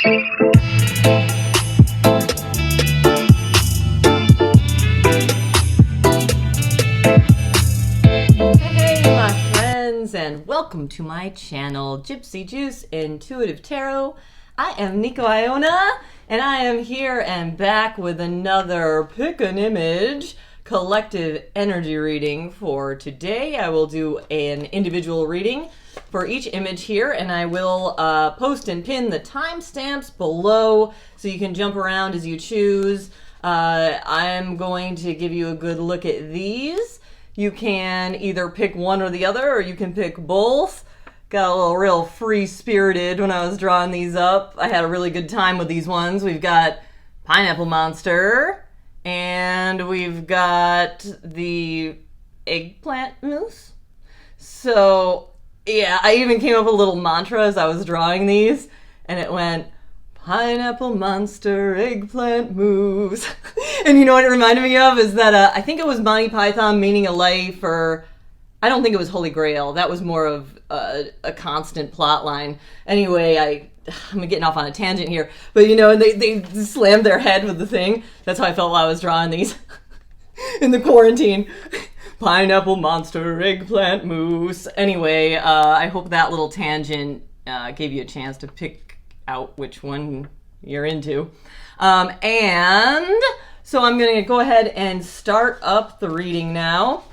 And welcome to my channel, Gypsy Juice Intuitive Tarot. I am Nico Iona, and I am here and back with another Pick an Image collective energy reading for today. I will do an individual reading for each image here, and I will post and pin the timestamps below so you can jump around as you choose. I'm going to give you a good look at these. You can either pick one or the other, or you can pick both. Got a little real free-spirited when I was drawing these up. I had a really good time with these ones. We've got Pineapple Monster, and we've got the Eggplant Moose. So, yeah, I even came up with a little mantra as I was drawing these, and it went, Pineapple Monster, Eggplant Moose. And you know what it reminded me of is that I think it was Monty Python Meaning of Life, or I don't think it was Holy Grail. That was more of a constant plot line. Anyway, I'm getting off on a tangent here, but you know, they slammed their head with the thing. That's how I felt while I was drawing these in the quarantine. Pineapple Monster, Eggplant Moose. Anyway, I hope that little tangent gave you a chance to pick out which one you're into. And so I'm going to go ahead and start up the reading now.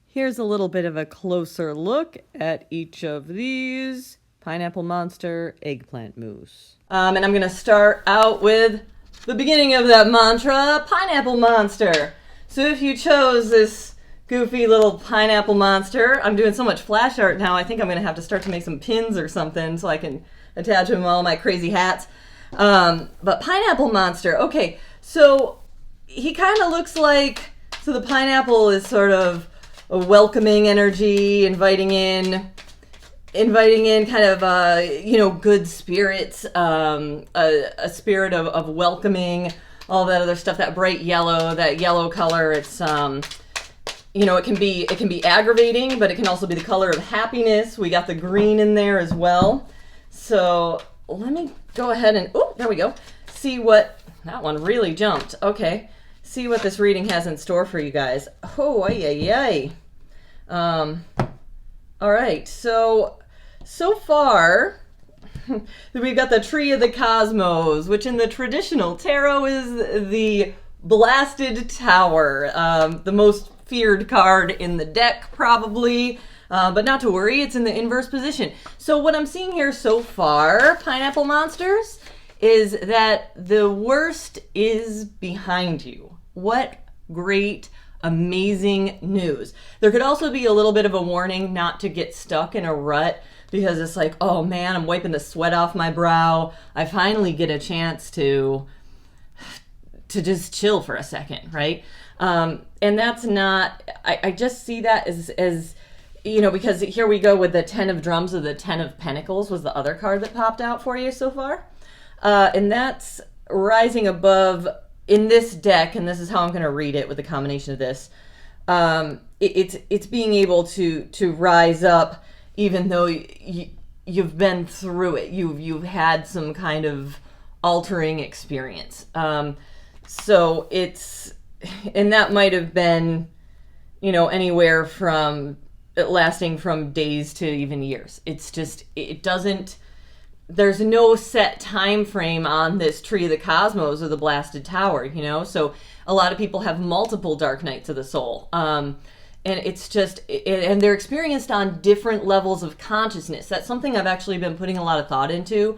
Here's a little bit of a closer look at each of these. Pineapple Monster, Eggplant Moose. And I'm going to start out with the beginning of that mantra, Pineapple Monster. So if you chose this goofy little pineapple monster, I'm doing so much flash art now, I think I'm going to have to start to make some pins or something so I can attach them to all my crazy hats. But Pineapple Monster, okay, so he kind of looks like, so the pineapple is sort of a welcoming energy, inviting in kind of, good spirits, a spirit of welcoming, all that other stuff, that bright yellow, that yellow color. It's, it can be aggravating, but it can also be the color of happiness. We got the green in there as well. So let me go ahead and, there we go. See what, that one really jumped. Okay. See what this reading has in store for you guys. Oh, ay. All right. So far, we've got the Tree of the Cosmos, which in the traditional tarot is the Blasted Tower, the most feared card in the deck, probably. But not to worry, it's in the inverse position. So what I'm seeing here so far, Pineapple Monsters, is that the worst is behind you. What great, amazing news. There could also be a little bit of a warning not to get stuck in a rut, because it's like, oh man, I'm wiping the sweat off my brow. I finally get a chance to just chill for a second, right? And that's not, I just see that as because here we go with the 10 of Drums, or the 10 of Pentacles was the other card that popped out for you so far. And that's rising above in this deck, and this is how I'm going to read it with the combination of this. It's being able to rise up even though you've been through it. You've had some kind of altering experience. So it's, and that might have been, anywhere from lasting from days to even years. It's just, there's no set time frame on this Tree of the Cosmos or the Blasted Tower, so a lot of people have multiple dark nights of the soul. And it's just, and they're experienced on different levels of consciousness. That's something I've actually been putting a lot of thought into.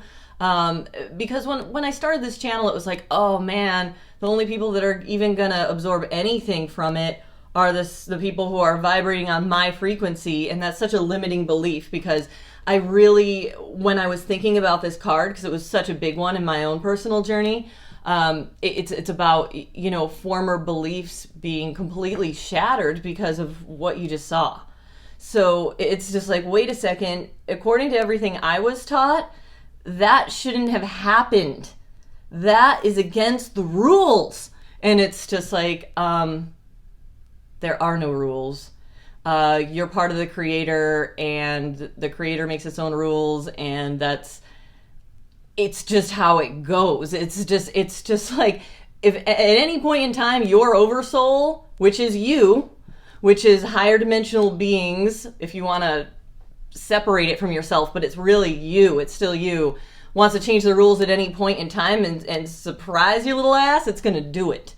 Because when I started this channel, it was like, oh man, the only people that are even gonna absorb anything from it are the people who are vibrating on my frequency. And that's such a limiting belief, because I really, when I was thinking about this card, because it was such a big one in my own personal journey, it's about, former beliefs being completely shattered because of what you just saw. So it's just like, wait a second, according to everything I was taught, that shouldn't have happened. That is against the rules. And it's just like, there are no rules. You're part of the creator, and the creator makes its own rules, and that's it's just how it goes. It's just like, if at any point in time your oversoul, which is you, which is higher dimensional beings, if you want to separate it from yourself, but it's really you, it's still you, wants to change the rules at any point in time and surprise your little ass, it's going to do it.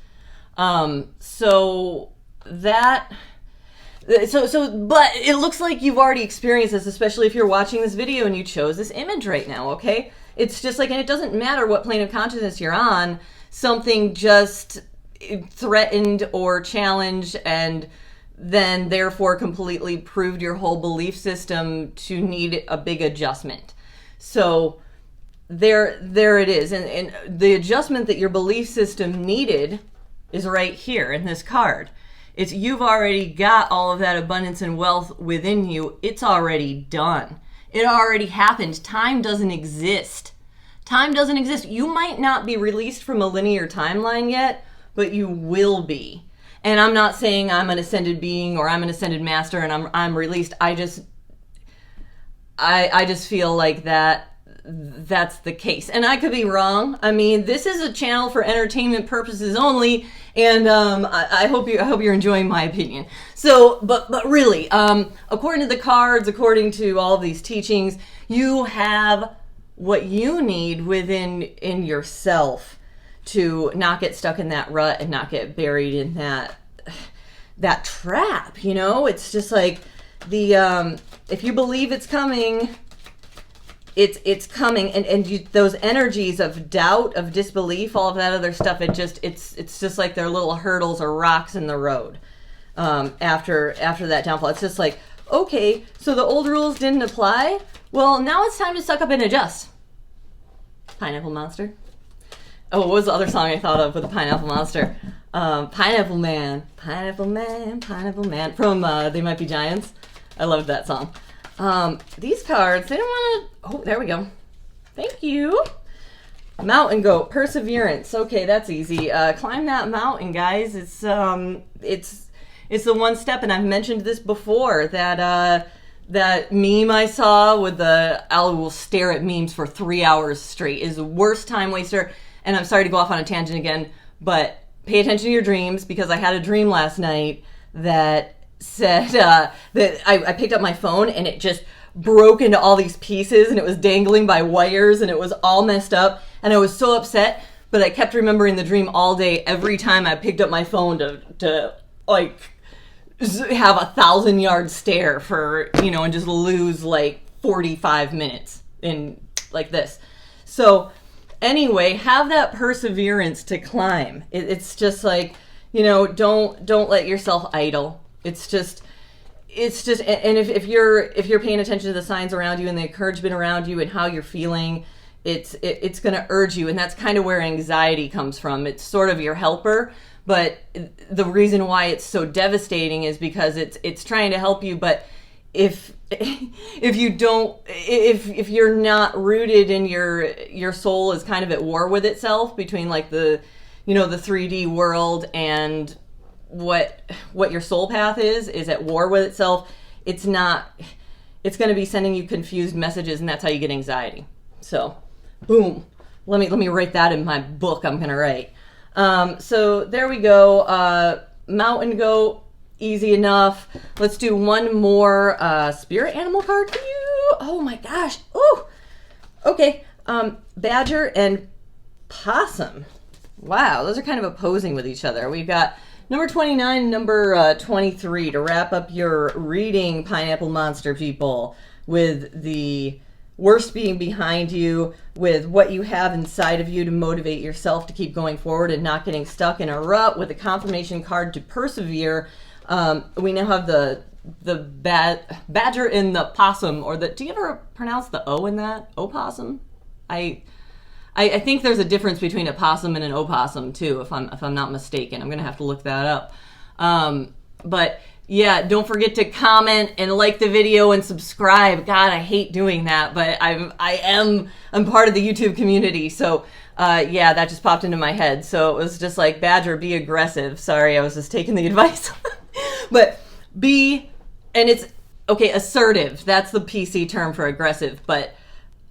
So but it looks like you've already experienced this, especially if you're watching this video and you chose this image right now, okay? It's just like, and it doesn't matter what plane of consciousness you're on, something just threatened or challenged and then therefore completely proved your whole belief system to need a big adjustment. So there it is. And the adjustment that your belief system needed is right here in this card. It's, you've already got all of that abundance and wealth within you. It's already done. It already happened. Time doesn't exist. Time doesn't exist. You might not be released from a linear timeline yet, but you will be. And I'm not saying I'm an ascended being or I'm an ascended master and I'm released. I just feel like that's the case. And I could be wrong. I mean, this is a channel for entertainment purposes only, and I hope you're enjoying my opinion. So, but really, according to the cards, according to all of these teachings, you have what you need in yourself to not get stuck in that rut and not get buried in that trap, you know? It's just like if you believe it's coming, it's coming, and those energies of doubt, of disbelief, all of that other stuff, it's just like they're little hurdles or rocks in the road after that downfall. It's just like, okay, so the old rules didn't apply? Well, now it's time to suck up and adjust. Pineapple Monster. Oh, what was the other song I thought of with the Pineapple Monster? Pineapple Man. Pineapple Man, Pineapple Man. From They Might Be Giants. I loved that song. These cards, they don't want to... Oh, there we go. Thank you. Mountain Goat. Perseverance. Okay, that's easy. Climb that mountain, guys. It's the one step, and I've mentioned this before, that meme I saw with I will stare at memes for 3 hours straight is the worst time waster. And I'm sorry to go off on a tangent again, but pay attention to your dreams, because I had a dream last night that said that I picked up my phone and it just broke into all these pieces and it was dangling by wires and it was all messed up. And I was so upset, but I kept remembering the dream all day every time I picked up my phone to like have a 1,000-yard stare for, you know, and just lose like 45 minutes in like this. So anyway, have that perseverance to climb. It's just like, you know, don't let yourself idle. It's just, and if you're paying attention to the signs around you and the encouragement around you and how you're feeling, it's going to urge you. And that's kind of where anxiety comes from. It's sort of your helper, but the reason why it's so devastating is because it's trying to help you. But if you're not rooted in your soul is kind of at war with itself, between like the 3D world and what your soul path is at war with itself, it's going to be sending you confused messages, and that's how you get anxiety. So boom, let me write that in my book I'm going to write. So there we go. Mountain Goat, easy enough. Let's do one more spirit animal card for you. Oh my gosh. Ooh. Okay. Badger and possum. Wow, those are kind of opposing with each other. We've got number 29 and number 23 to wrap up your reading, Pineapple Monster people, with the worst being behind you, with what you have inside of you to motivate yourself to keep going forward and not getting stuck in a rut, with a confirmation card to persevere. We now have the badger and the possum, or do you ever pronounce the O in that? Opossum? I think there's a difference between a possum and an opossum too, if I'm not mistaken. I'm gonna have to look that up. But yeah, don't forget to comment and like the video and subscribe. God, I hate doing that, but I'm part of the YouTube community, so yeah, that just popped into my head. So it was just like, Badger, be aggressive. Sorry, I was just taking the advice. But and it's okay, assertive. That's the PC term for aggressive, but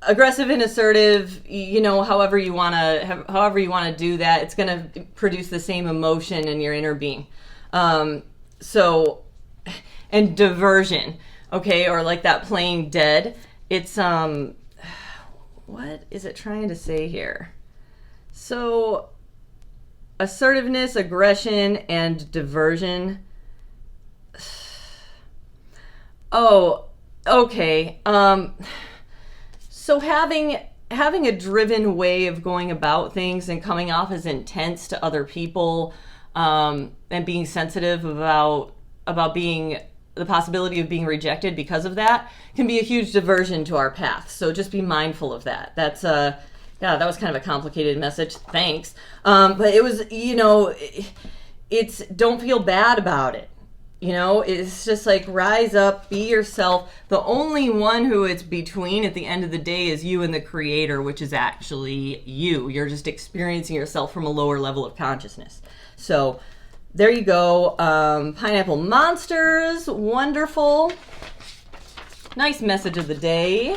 aggressive and assertive, however you want to do that, it's going to produce the same emotion in your inner being. And diversion, okay, or like that playing dead. It's what is it trying to say here? So assertiveness, aggression, and diversion. Oh, okay. So having a driven way of going about things and coming off as intense to other people, and being sensitive about being the possibility of being rejected because of that can be a huge diversion to our path. So just be mindful of that. That's that was kind of a complicated message. Thanks. But it was, it's don't feel bad about it. It's just like rise up, be yourself. The only one who it's between at the end of the day is you and the creator, which is actually you. You're just experiencing yourself from a lower level of consciousness. So there you go. Pineapple monsters, wonderful. Nice message of the day.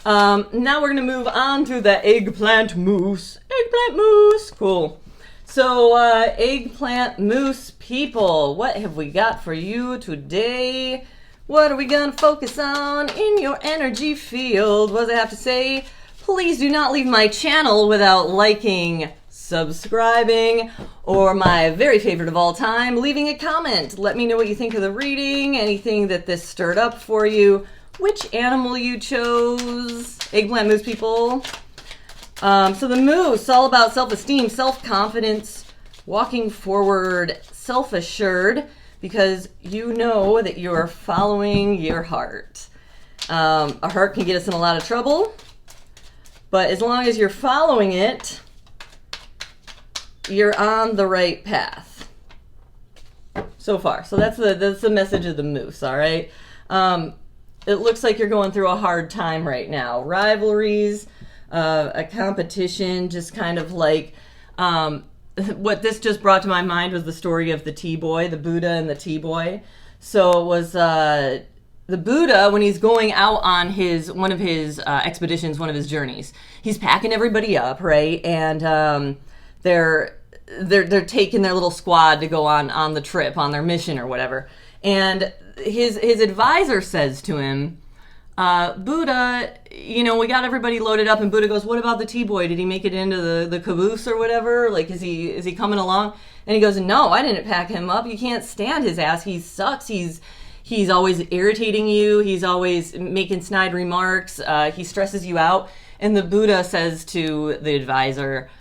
Now we're going to move on to the Eggplant Moose. Eggplant Moose, cool. So, Eggplant Moose people, what have we got for you today? What are we going to focus on in your energy field? What does it have to say? Please do not leave my channel without liking, subscribing, or my very favorite of all time, leaving a comment. Let me know what you think of the reading, anything that this stirred up for you, which animal you chose, Eggplant Moose people. So the moose, all about self-esteem, self-confidence, walking forward, self-assured, because you know that you're following your heart. Our heart can get us in a lot of trouble, but as long as you're following it, you're on the right path. So far. So that's the message of the moose, all right? It looks like you're going through a hard time right now. Rivalries, a competition, just kind of like what this just brought to my mind was the story of the T-boy, the Buddha and the T-boy. So it was the Buddha, when he's going out on one of his expeditions, one of his journeys, he's packing everybody up, right? And they're taking their little squad to go on the trip, on their mission or whatever. And his advisor says to him, Buddha, we got everybody loaded up, and Buddha goes, what about the T-boy? Did he make it into the caboose or whatever? Like, is he coming along? And he goes, no, I didn't pack him up. You can't stand his ass. He sucks. He's always irritating you. He's always making snide remarks. He stresses you out. And the Buddha says to the advisor,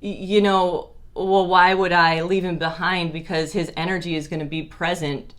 well, why would I leave him behind? Because his energy is going to be present.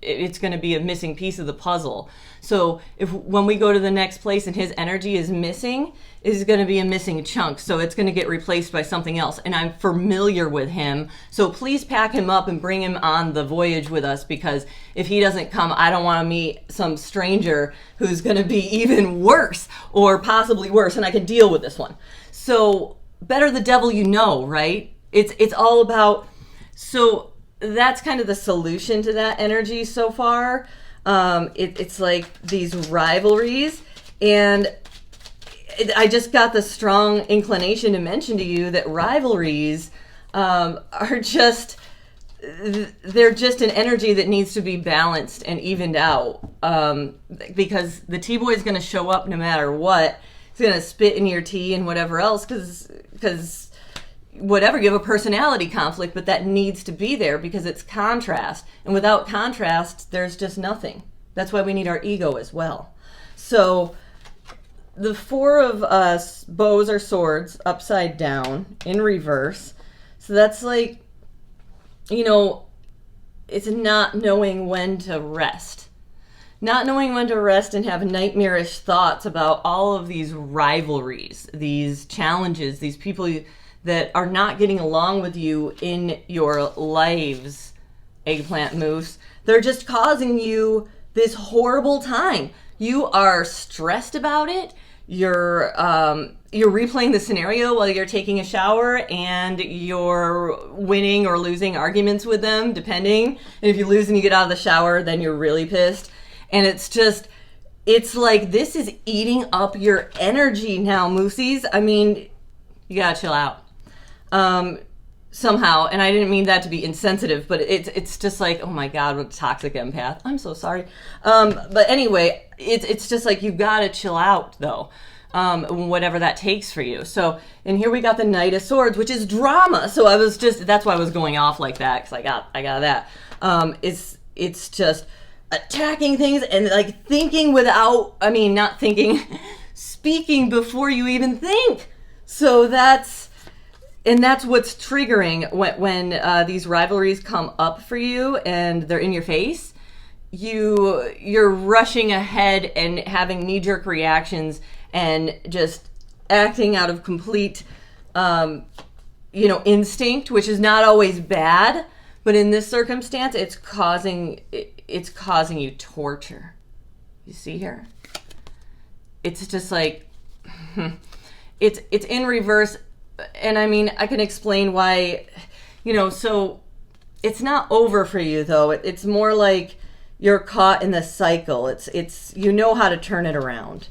It's going to be a missing piece of the puzzle. So when we go to the next place and his energy is missing, is going to be a missing chunk. So it's going to get replaced by something else. And I'm familiar with him. So please pack him up and bring him on the voyage with us, because if he doesn't come, I don't want to meet some stranger who's going to be even worse or possibly worse. And I can deal with this one. So better the devil you know, right? It's all about, so that's kind of the solution to that energy so far. It's like these rivalries, and I just got the strong inclination to mention to you that rivalries are just, they're just an energy that needs to be balanced and evened out, because the T-boy is going to show up no matter what. He's going to spit in your tea and whatever else, because whatever, you have a personality conflict, but that needs to be there because it's contrast. And without contrast, there's just nothing. That's why we need our ego as well. So the four of us bows or swords upside down in reverse. So that's like, it's not knowing when to rest. Not knowing when to rest and have nightmarish thoughts about all of these rivalries, these challenges, these people that are not getting along with you in your lives, Eggplant Moose. They're just causing you this horrible time. You are stressed about it. You're replaying the scenario while you're taking a shower, and you're winning or losing arguments with them, depending. And if you lose and you get out of the shower, then you're really pissed. And it's just, it's like this is eating up your energy now, Moosies. I mean, you gotta chill out. Somehow, and I didn't mean that to be insensitive, but it's just like, oh my God, what a toxic empath. I'm so sorry. But anyway, it's just like you gotta chill out though. Whatever that takes for you. So, and here we got the Knight of Swords, which is drama. So that's why I was going off like that, because I got that. It's just attacking things and like thinking not thinking, speaking before you even think. So that's what's triggering when these rivalries come up for you and they're in your face. You're rushing ahead and having knee-jerk reactions and just acting out of complete, instinct, which is not always bad, but in this circumstance, it's causing you torture. You see here? It's just like, it's in reverse, and I mean, I can explain why, so it's not over for you though. It's more like you're caught in the cycle. It's how to turn it around.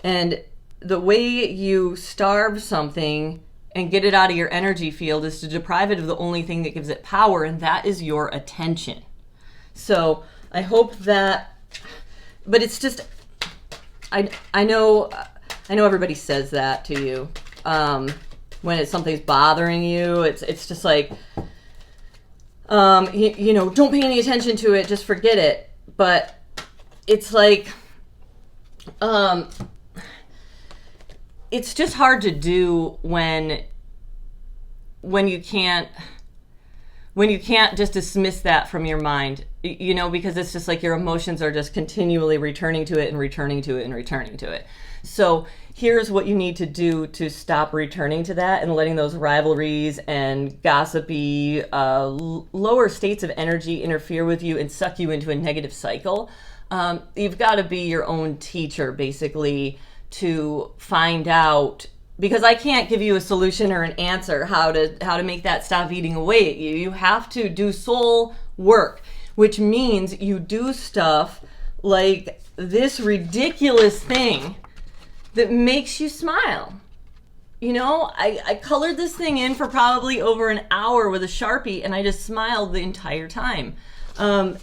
And the way you starve something and get it out of your energy field is to deprive it of the only thing that gives it power, and that is your attention. So I hope that, but it's just, I know everybody says that to you when something's bothering you. It's just like, don't pay any attention to it, just forget it. But it's like, it's just hard to do when you can't just dismiss that from your mind, because it's just like your emotions are just continually returning to it and returning to it and returning to it. So here's what you need to do to stop returning to that and letting those rivalries and gossipy lower states of energy interfere with you and suck you into a negative cycle. You've got to be your own teacher, basically, to find out, because I can't give you a solution or an answer how to make that stop eating away at you. You have to do soul work, which means you do stuff like this ridiculous thing that makes you smile. I colored this thing in for probably over an hour with a Sharpie, and I just smiled the entire time.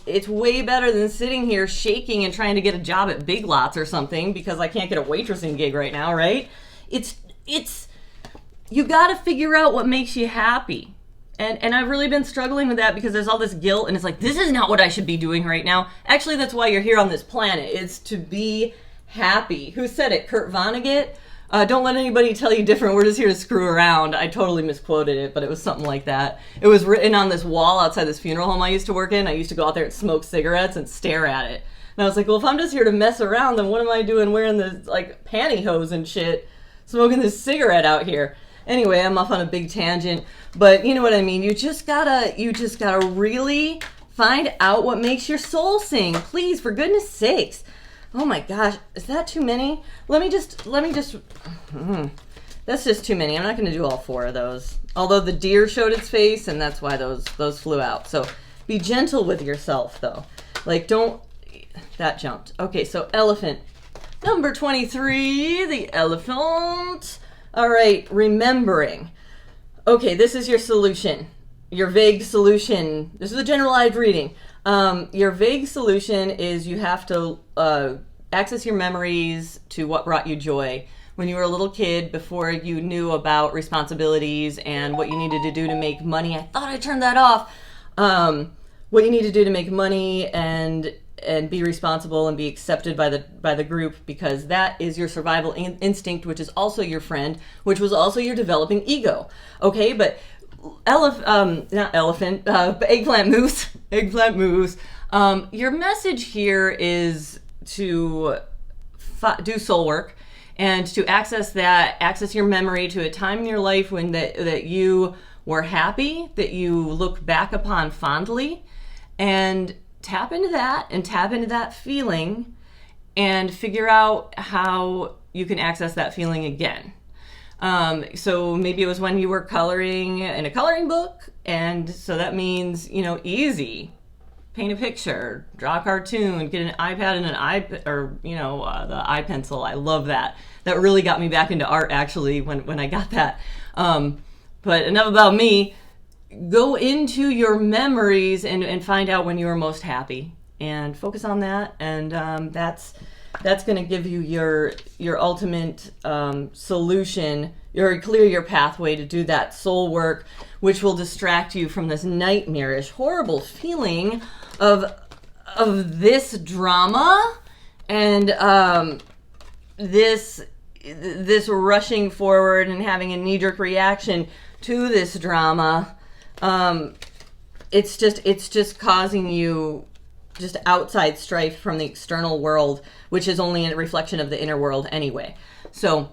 It's way better than sitting here shaking and trying to get a job at Big Lots or something because I can't get a waitressing gig right now, right? You got to figure out what makes you happy. And I've really been struggling with that because there's all this guilt, and it's like, this is not what I should be doing right now. Actually, that's why you're here on this planet. It's to be happy. Who said it? Kurt Vonnegut? Don't let anybody tell you different. We're just here to screw around. I totally misquoted it, but it was something like that. It was written on this wall outside this funeral home I used to work in. I used to go out there and smoke cigarettes and stare at it. And I was like, well, if I'm just here to mess around, then what am I doing wearing the pantyhose and shit, smoking this cigarette out here? Anyway, I'm off on a big tangent, but you know what I mean. You just gotta really find out what makes your soul sing. Please, for goodness sakes. Oh my gosh, is that too many? Let me just, that's just too many. I'm not going to do all 4 of those. Although the deer showed its face, and that's why those flew out. So be gentle with yourself, though. That jumped. Okay, so elephant. Number 23, the elephant. All right, remembering. Okay, this is your solution. Your vague solution. This is a generalized reading. Your vague solution is you have to access your memories to what brought you joy. When you were a little kid, before you knew about responsibilities and what you needed to do to make money. I thought I turned that off. What you need to do to make money and be responsible and be accepted by the group, because that is your survival instinct, which is also your friend, which was also your developing ego. Okay, but Eggplant Moose. Eggplant Moose. Your message here is to do soul work and to access your memory to a time in your life when that you were happy, that you look back upon fondly, and tap into that feeling and figure out how you can access that feeling again. So maybe it was when you were coloring in a coloring book, and so that means, easy. paint a picture, draw a cartoon, get an iPad and an iPad, or the iPencil. I love that. That really got me back into art actually when I got that. But enough about me. Go into your memories and find out when you were most happy, and focus on that. And that's going to give you your ultimate solution. Clear your pathway to do that soul work, which will distract you from this nightmarish, horrible feeling of this drama and this rushing forward and having a knee-jerk reaction to this drama. It's just causing you just outside strife from the external world, which is only a reflection of the inner world anyway. So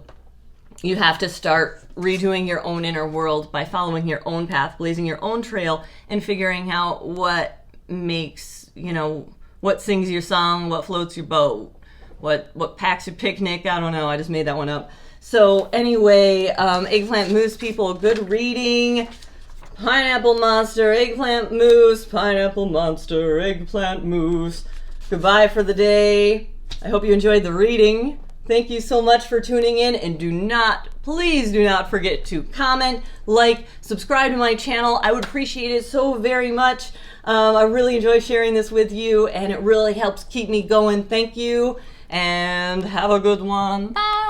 you have to start redoing your own inner world by following your own path, blazing your own trail, and figuring out what makes, what sings your song, what floats your boat, what packs your picnic. I don't know. I just made that one up. So anyway, Eggplant Moose people, good reading. Pineapple Monster, Eggplant Moose, Pineapple Monster, Eggplant Moose. Goodbye for the day. I hope you enjoyed the reading. Thank you so much for tuning in, and please do not forget to comment, like, subscribe to my channel. I would appreciate it so very much. I really enjoy sharing this with you, and it really helps keep me going. Thank you, and have a good one. Bye.